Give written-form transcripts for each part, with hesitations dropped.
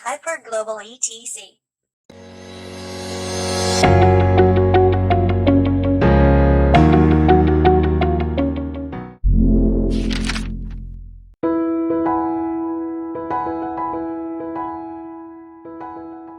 Hyperglobal ETC.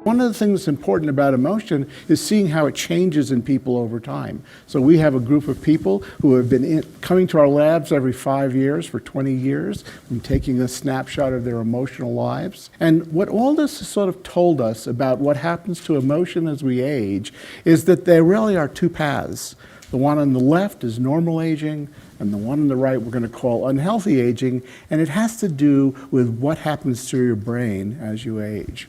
One of the things that's important about emotion is seeing how it changes in people over time. So we have a group of people who have been coming to our labs every 5 years for 20 years and taking a snapshot of their emotional lives. And what all this has sort of told us about what happens to emotion as we age is that there really are two paths. The one on the left is normal aging, and the one on the right we're going to call unhealthy aging, and it has to do with what happens to your brain as you age.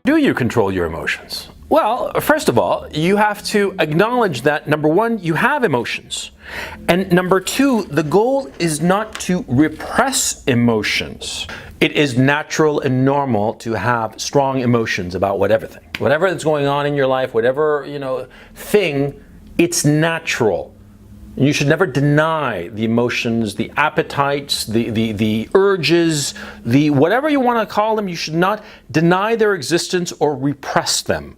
Do you control your emotions? Well, first of all, you have to acknowledge that, number one, you have emotions. And number two, the goal is not to repress emotions. It is natural and normal to have strong emotions about whatever that's going on in your life, whatever, thing, it's natural. You should never deny the emotions, the appetites, the urges, the whatever you want to call them. You should not deny their existence or repress them.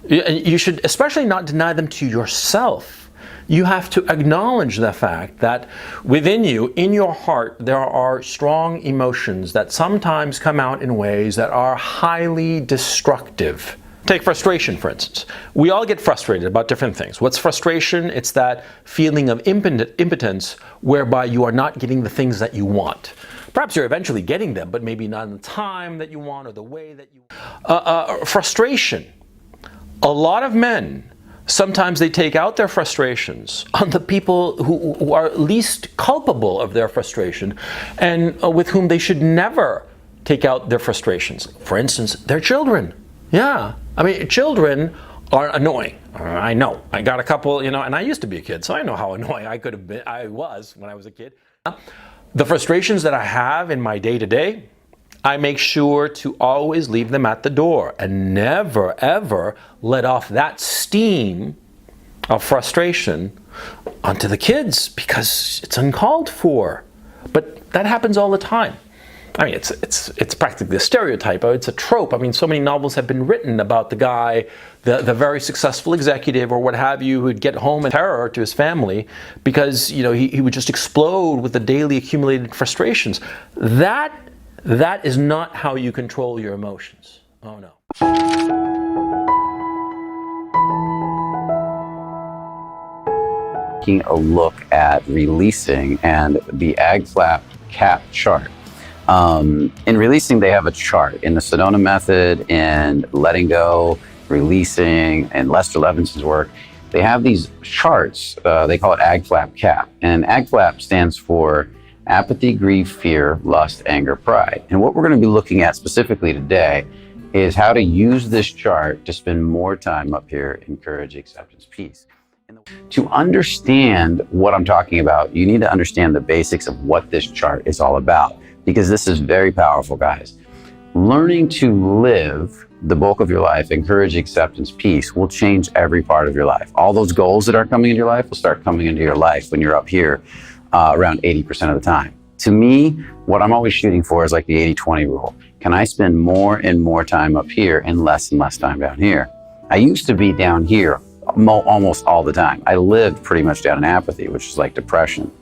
You should especially not deny them to yourself. You have to acknowledge the fact that within you, in your heart, there are strong emotions that sometimes come out in ways that are highly destructive. Take frustration, for instance. We all get frustrated about different things. What's frustration? It's that feeling of impotence whereby you are not getting the things that you want. Perhaps you're eventually getting them, but maybe not in the time that you want or the way that you want. Frustration. A lot of men, sometimes they take out their frustrations on the people who are least culpable of their frustration and with whom they should never take out their frustrations. For instance, their children. Yeah. I mean, children are annoying. I know. I got a couple, and I used to be a kid, so I know how annoying I was when I was a kid. The frustrations that I have in my day-to-day, I make sure to always leave them at the door and never, ever let off that steam of frustration onto the kids because it's uncalled for. But that happens all the time. I mean, it's practically a stereotype. It's a trope. I mean, so many novels have been written about the guy, the very successful executive or what have you, who'd get home in terror to his family because, he would just explode with the daily accumulated frustrations. That is not how you control your emotions. Oh, no. Taking a look at releasing and the AG flap cap chart. In releasing, they have a chart in the Sedona method and letting go, releasing, and Lester Levenson's work. They have these charts. They call it AG flap cap, and AG flap stands for apathy, grief, fear, lust, anger, pride. And what we're going to be looking at specifically today is how to use this chart to spend more time up here in courage, acceptance, peace. To understand what I'm talking about, you need to understand the basics of what this chart is all about, because this is very powerful, guys. Learning to live the bulk of your life in courage, acceptance, peace will change every part of your life. All those goals that are coming into your life will start coming into your life when you're up here around 80% of the time. To me, what I'm always shooting for is like the 80-20 rule. Can I spend more and more time up here and less time down here? I used to be down here almost all the time. I lived pretty much down in apathy, which is like depression.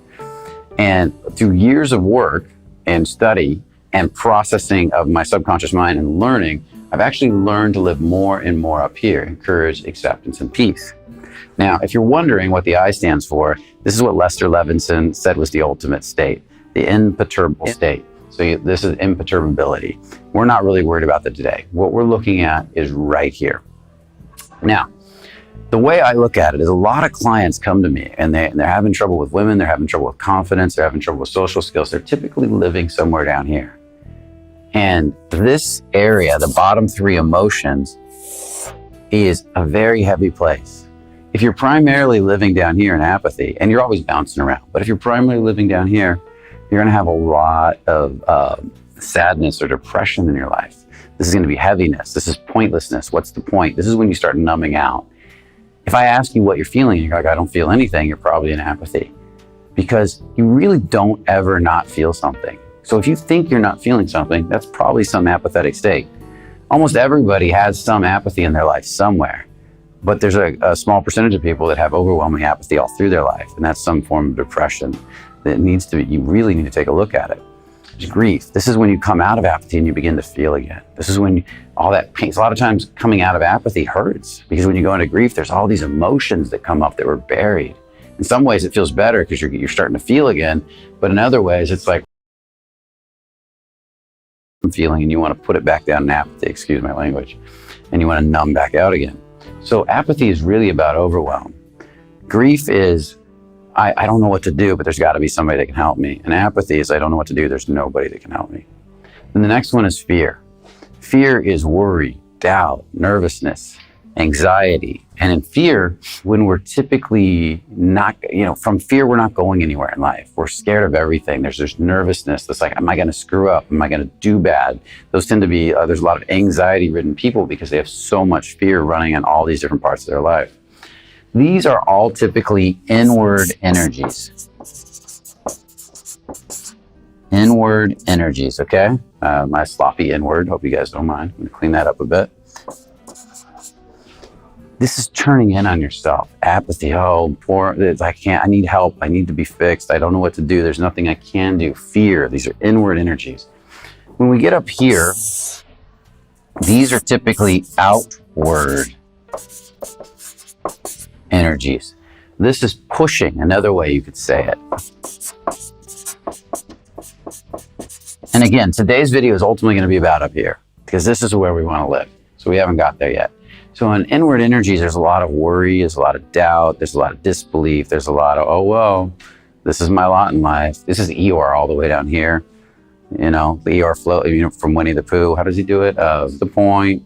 And through years of work and study and processing of my subconscious mind and learning, I've actually learned to live more and more up here in courage, acceptance, and peace. Now, if you're wondering what the I stands for, this is what Lester Levenson said was the ultimate state, the imperturbable state. So this is imperturbability. We're not really worried about that today. What we're looking at is right here. Now, the way I look at it is a lot of clients come to me and they're having trouble with women, they're having trouble with confidence, they're having trouble with social skills. They're typically living somewhere down here. And this area, the bottom three emotions, is a very heavy place. If you're primarily living down here in apathy, and you're always bouncing around, but if you're primarily living down here, You're going to have a lot of sadness or depression in your life. This is going to be heaviness. This is pointlessness. What's the point? This is when you start numbing out. If I ask you what you're feeling, and you're like, I don't feel anything, you're probably in apathy, because you really don't ever not feel something. So if you think you're not feeling something, that's probably some apathetic state. Almost everybody has some apathy in their life somewhere, but there's a small percentage of people that have overwhelming apathy all through their life, and that's some form of depression that needs to be, you really need to take a look at it. There's grief. This is when you come out of apathy and you begin to feel again. This is when all that pain, a lot of times coming out of apathy hurts, because when you go into grief, there's all these emotions that come up that were buried. In some ways it feels better because you're starting to feel again, but in other ways it's like feeling and you want to put it back down in apathy, excuse my language, and you want to numb back out again. So apathy is really about overwhelm. Grief is, I don't know what to do, but there's got to be somebody that can help me. And apathy is, I don't know what to do, there's nobody that can help me. And the next one is fear. Fear is worry, doubt, nervousness, anxiety. And in fear, when we're typically not, from fear, we're not going anywhere in life. We're scared of everything. There's nervousness that's like, am I going to screw up? Am I going to do bad? Those tend to be, there's a lot of anxiety-ridden people because they have so much fear running in all these different parts of their life. These are all typically inward energies. Inward energies, okay? My sloppy inward, hope you guys don't mind. I'm gonna clean that up a bit. This is turning in on yourself. Apathy, oh, poor, I need help, I need to be fixed, I don't know what to do, there's nothing I can do. Fear, these are inward energies. When we get up here, these are typically outward energies. This is pushing, another way you could say it. And again, today's video is ultimately going to be about up here, because this is where we want to live. So we haven't got there yet. So in inward energies, there's a lot of worry, there's a lot of doubt, there's a lot of disbelief, there's a lot of, oh, well, this is my lot in life. This is Eeyore all the way down here. The Eeyore flow, from Winnie the Pooh. How does he do it? The point.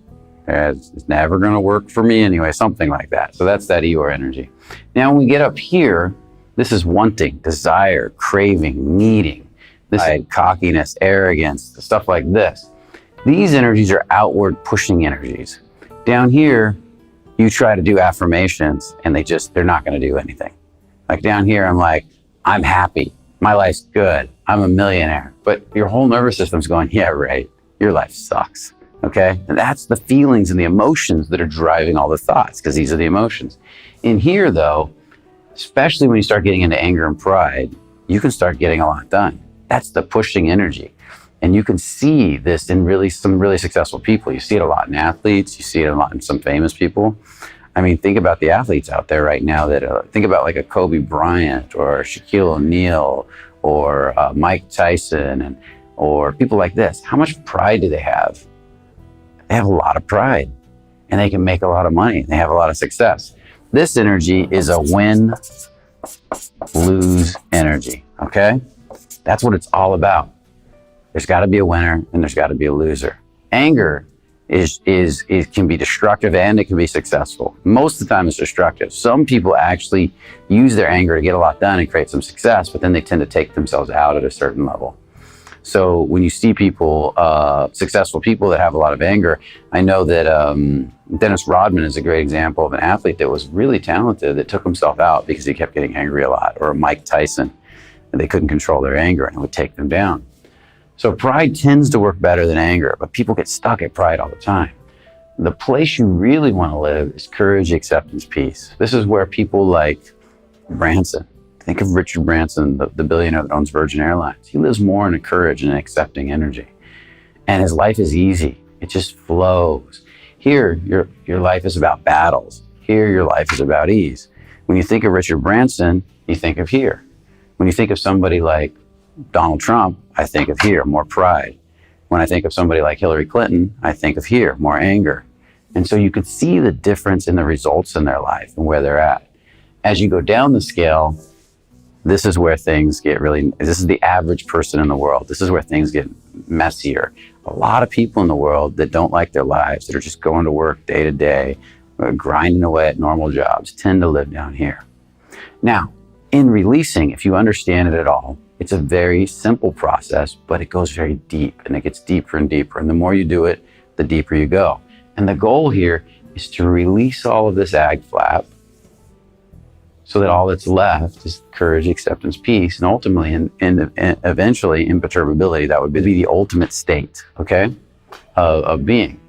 It's never going to work for me anyway, something like that. So that's that Eeyore energy. Now, when we get up here, this is wanting, desire, craving, needing. This is cockiness, arrogance, stuff like this. These energies are outward pushing energies. Down here, you try to do affirmations and they're not going to do anything. Like down here, I'm like, I'm happy. My life's good. I'm a millionaire. But your whole nervous system's going, yeah, right. Your life sucks. Okay? And that's the feelings and the emotions that are driving all the thoughts, because these are the emotions. In here, though, especially when you start getting into anger and pride, you can start getting a lot done. That's the pushing energy. And you can see this in some really successful people. You see it a lot in athletes. You see it a lot in some famous people. I mean, think about the athletes out there right now think about like a Kobe Bryant or Shaquille O'Neal or Mike Tyson or people like this. How much pride do they have? They have a lot of pride, and they can make a lot of money. They have a lot of success. This energy is a win-lose energy, okay? That's what it's all about. There's got to be a winner and there's got to be a loser. Anger it can be destructive and it can be successful. Most of the time it's destructive. Some people actually use their anger to get a lot done and create some success, but then they tend to take themselves out at a certain level. So when you see people, successful people that have a lot of anger, I know that Dennis Rodman is a great example of an athlete that was really talented that took himself out because he kept getting angry a lot. Or Mike Tyson, and they couldn't control their anger and it would take them down. So pride tends to work better than anger, but people get stuck at pride all the time. The place you really want to live is courage, acceptance, peace. This is where people like Branson. Think of Richard Branson, the billionaire that owns Virgin Airlines. He lives more in a courage and accepting energy. And his life is easy. It just flows. Here, your life is about battles. Here, your life is about ease. When you think of Richard Branson, you think of here. When you think of somebody like Donald Trump, I think of here, more pride. When I think of somebody like Hillary Clinton, I think of here, more anger. And so you could see the difference in the results in their life and where they're at. As you go down the scale, this is where things get this is the average person in the world. This is where things get messier. A lot of people in the world that don't like their lives, that are just going to work day to day, grinding away at normal jobs, tend to live down here. Now, in releasing, if you understand it at all, It's a very simple process, but it goes very deep, and it gets deeper and deeper. And the more you do it, the deeper you go. And the goal here is to release all of this ag flap so that all that's left is courage, acceptance, peace, and ultimately, and eventually, imperturbability. That would be the ultimate state, okay, of being.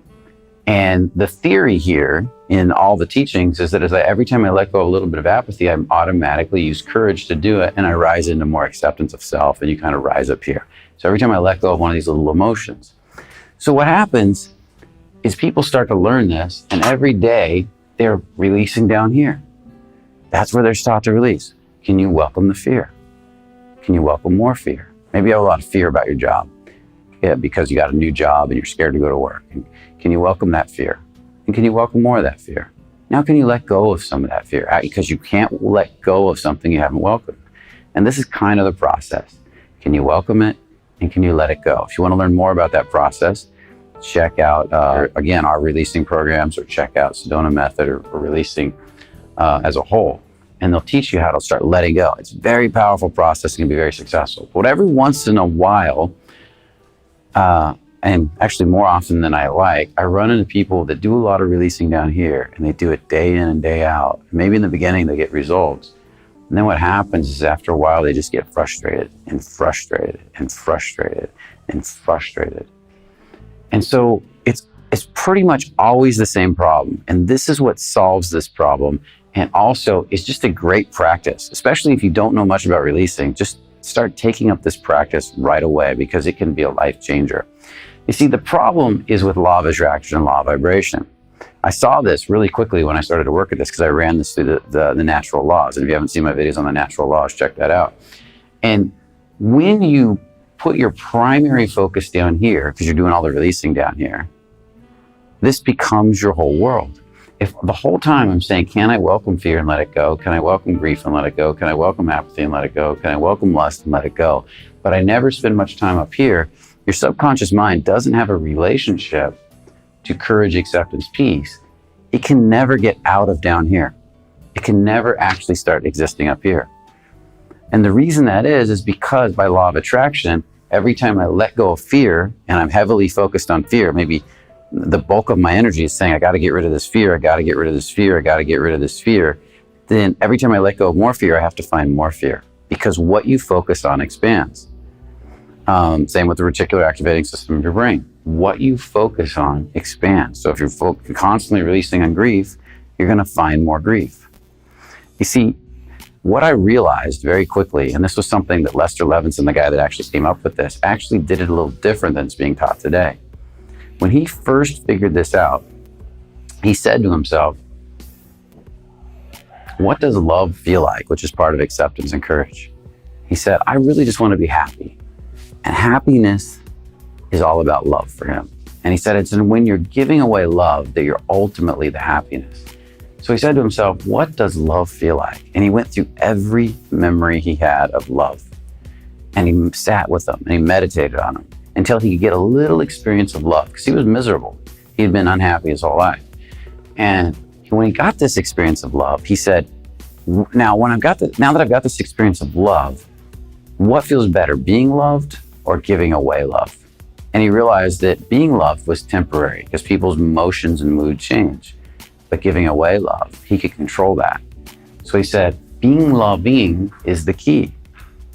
And the theory here in all the teachings is that every time I let go a little bit of apathy, I automatically use courage to do it, and I rise into more acceptance of self, and you kind of rise up here. So every time I let go of one of these little emotions. So what happens is people start to learn this, and every day they're releasing down here. That's where they're taught to release. Can you welcome the fear? Can you welcome more fear? Maybe you have a lot of fear about your job. Yeah, because you got a new job and you're scared to go to work. And can you welcome that fear? And can you welcome more of that fear? Now can you let go of some of that fear? Because you can't let go of something you haven't welcomed. And this is kind of the process. Can you welcome it? And can you let it go? If you want to learn more about that process, check out, again, our releasing programs, or check out Sedona Method or releasing as a whole. And they'll teach you how to start letting go. It's a very powerful process and can be very successful. But every once in a while, and actually more often than I like, I run into people that do a lot of releasing down here, and they do it day in and day out. Maybe in the beginning they get results. And then what happens is after a while, they just get frustrated and frustrated and frustrated and frustrated. And so it's pretty much always the same problem. And this is what solves this problem. And also, it's just a great practice, especially if you don't know much about releasing. Just start taking up this practice right away, because it can be a life changer. You see, the problem is with law of attraction and law of vibration. I saw this really quickly when I started to work at this, because I ran this through the natural laws. And if you haven't seen my videos on the natural laws, check that out. And when you put your primary focus down here, because you're doing all the releasing down here, this becomes your whole world. If the whole time I'm saying, can I welcome fear and let it go? Can I welcome grief and let it go? Can I welcome apathy and let it go? Can I welcome lust and let it go? But I never spend much time up here. Your subconscious mind doesn't have a relationship to courage, acceptance, peace. It can never get out of down here. It can never actually start existing up here. And the reason that is because by law of attraction, every time I let go of fear, and I'm heavily focused on fear, maybe the bulk of my energy is saying, I got to get rid of this fear, I got to get rid of this fear, I got to get rid of this fear. Then every time I let go of more fear, I have to find more fear, because what you focus on expands. Same with the reticular activating system of your brain. What you focus on expands. So if you're constantly releasing on grief, you're going to find more grief. You see, what I realized very quickly, and this was something that Lester Levenson, the guy that actually came up with this, actually did it a little different than it's being taught today. When he first figured this out, he said to himself, what does love feel like? Which is part of acceptance and courage. He said, I really just want to be happy. And happiness is all about love for him. And he said, it's when you're giving away love that you're ultimately the happiness. So he said to himself, what does love feel like? And he went through every memory he had of love. And he sat with them and he meditated on them until he could get a little experience of love, because he was miserable. He had been unhappy his whole life. And when he got this experience of love, he said, now that I've got this experience of love, what feels better, being loved or giving away love? And he realized that being loved was temporary, because people's emotions and mood change. But giving away love, he could control that. So he said, being loving is the key,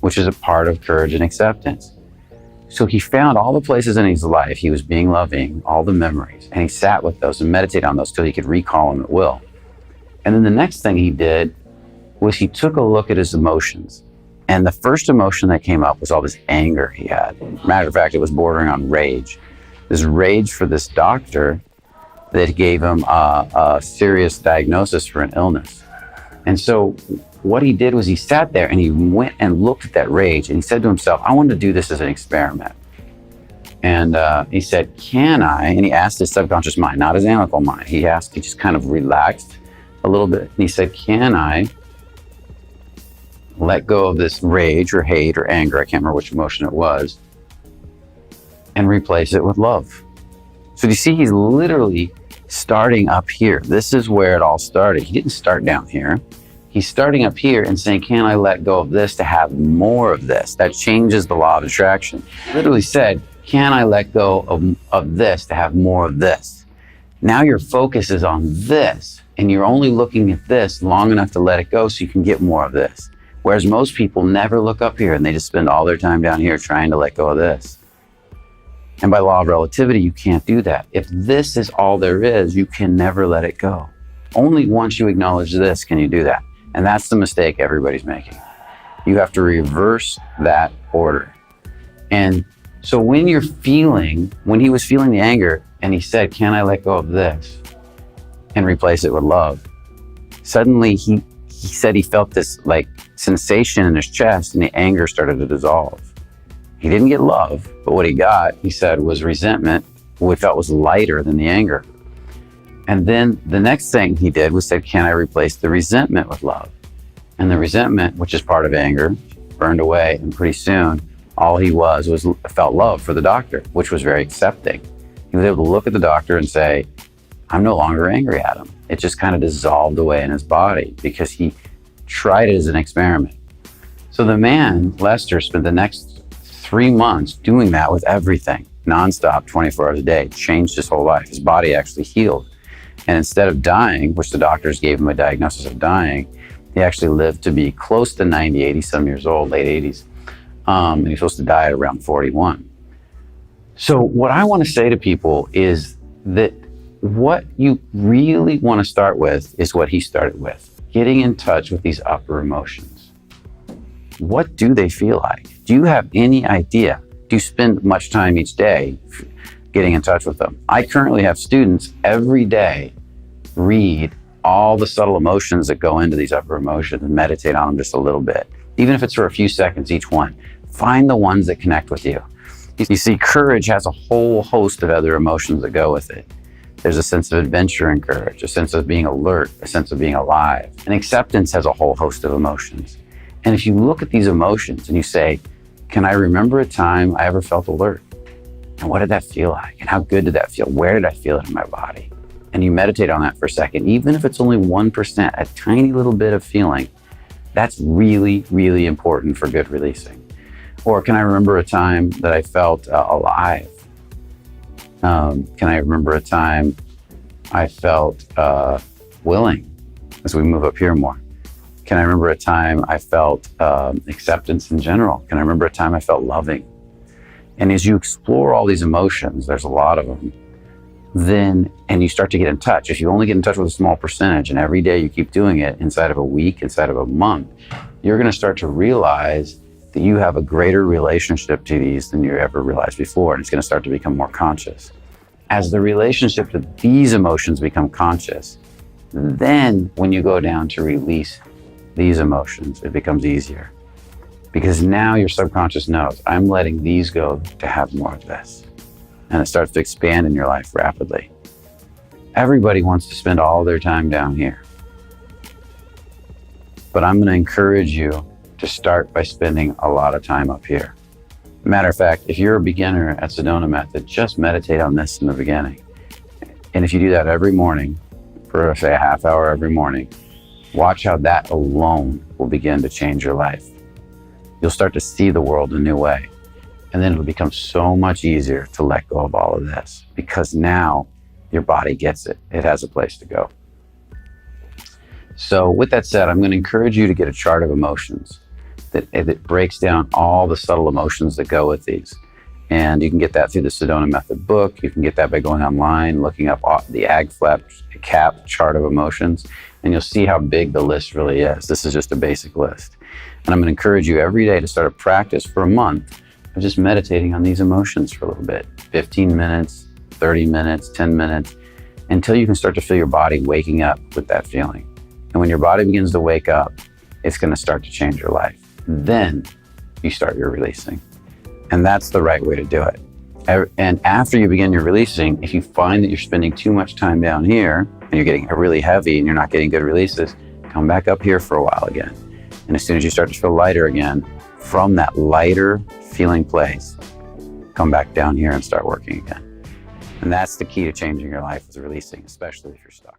which is a part of courage and acceptance. So he found all the places in his life he was being loving, all the memories, and he sat with those and meditated on those till he could recall them at will. And then the next thing he did was he took a look at his emotions. And the first emotion that came up was all this anger he had. Matter of fact, it was bordering on rage. This rage for this doctor that gave him a serious diagnosis for an illness. And so what he did was he sat there and he went and looked at that rage, and he said to himself, I want to do this as an experiment. And he said, can I? And he asked his subconscious mind, not his analytical mind. He just kind of relaxed a little bit. And he said, can I let go of this rage or hate or anger, I can't remember which emotion it was, and replace it with love? So you see, he's literally starting up here. This is where it all started. He didn't start down here. He's starting up here and saying, can I let go of this to have more of this? That changes the law of attraction. Literally said, can I let go of this to have more of this? Now your focus is on this, and you're only looking at this long enough to let it go so you can get more of this. Whereas most people never look up here and they just spend all their time down here trying to let go of this. And by law of relativity, you can't do that. If this is all there is, you can never let it go. Only once you acknowledge this can you do that. And that's the mistake everybody's making. You have to reverse that order. And so when he was feeling the anger and he said, can I let go of this and replace it with love? Suddenly he said he felt this like sensation in his chest and the anger started to dissolve. He didn't get love, but what he got, he said, was resentment, what he felt was lighter than the anger. And then the next thing he did was said, can I replace the resentment with love? And the resentment, which is part of anger, burned away. And pretty soon, all he felt love for the doctor, which was very accepting. He was able to look at the doctor and say, I'm no longer angry at him. It just kind of dissolved away in his body because he tried it as an experiment. So the man, Lester, spent the next 3 months doing that with everything, nonstop, 24 hours a day, changed his whole life. His body actually healed. And instead of dying, which the doctors gave him a diagnosis of dying, he actually lived to be close to 90, 80 some years old, late 80s. And he's supposed to die at around 41. So what I want to say to people is that what you really want to start with is what he started with, getting in touch with these upper emotions. What do they feel like? Do you have any idea? Do you spend much time each day getting in touch with them? I currently have students every day read all the subtle emotions that go into these upper emotions and meditate on them just a little bit, even if it's for a few seconds each one. Find the ones that connect with you. You see, courage has a whole host of other emotions that go with it. There's a sense of adventure in courage, a sense of being alert, a sense of being alive. And acceptance has a whole host of emotions. And if you look at these emotions and you say, can I remember a time I ever felt alert? And what did that feel like? And how good did that feel? Where did I feel it in my body? And you meditate on that for a second, even if it's only 1%, a tiny little bit of feeling, that's really, really important for good releasing. Or can I remember a time that I felt alive? Can I remember a time I felt willing as we move up here more? Can I remember a time I felt acceptance in general? Can I remember a time I felt loving? And as you explore all these emotions, there's a lot of them, and you start to get in touch. If you only get in touch with a small percentage and every day you keep doing it inside of a week, inside of a month, you're going to start to realize that you have a greater relationship to these than you ever realized before, and it's going to start to become more conscious. As the relationship to these emotions become conscious, then when you go down to release these emotions, it becomes easier. Because now your subconscious knows, I'm letting these go to have more of this. And it starts to expand in your life rapidly. Everybody wants to spend all their time down here. But I'm going to encourage you to start by spending a lot of time up here. Matter of fact, if you're a beginner at Sedona Method, just meditate on this in the beginning. And if you do that every morning, for say a half hour every morning, watch how that alone will begin to change your life. You'll start to see the world a new way. And then it'll become so much easier to let go of all of this because now your body gets it. It has a place to go. So with that said, I'm going to encourage you to get a chart of emotions that breaks down all the subtle emotions that go with these. And you can get that through the Sedona Method book. You can get that by going online, looking up the AgFlap chart of emotions, and you'll see how big the list really is. This is just a basic list. And I'm going to encourage you every day to start a practice for a month of just meditating on these emotions for a little bit. 15 minutes, 30 minutes, 10 minutes, until you can start to feel your body waking up with that feeling. And when your body begins to wake up, it's going to start to change your life. Then you start your releasing. And that's the right way to do it. And after you begin your releasing, if you find that you're spending too much time down here and you're getting really heavy and you're not getting good releases, come back up here for a while again. And as soon as you start to feel lighter again, from that lighter feeling place, come back down here and start working again. And that's the key to changing your life, is releasing, especially if you're stuck.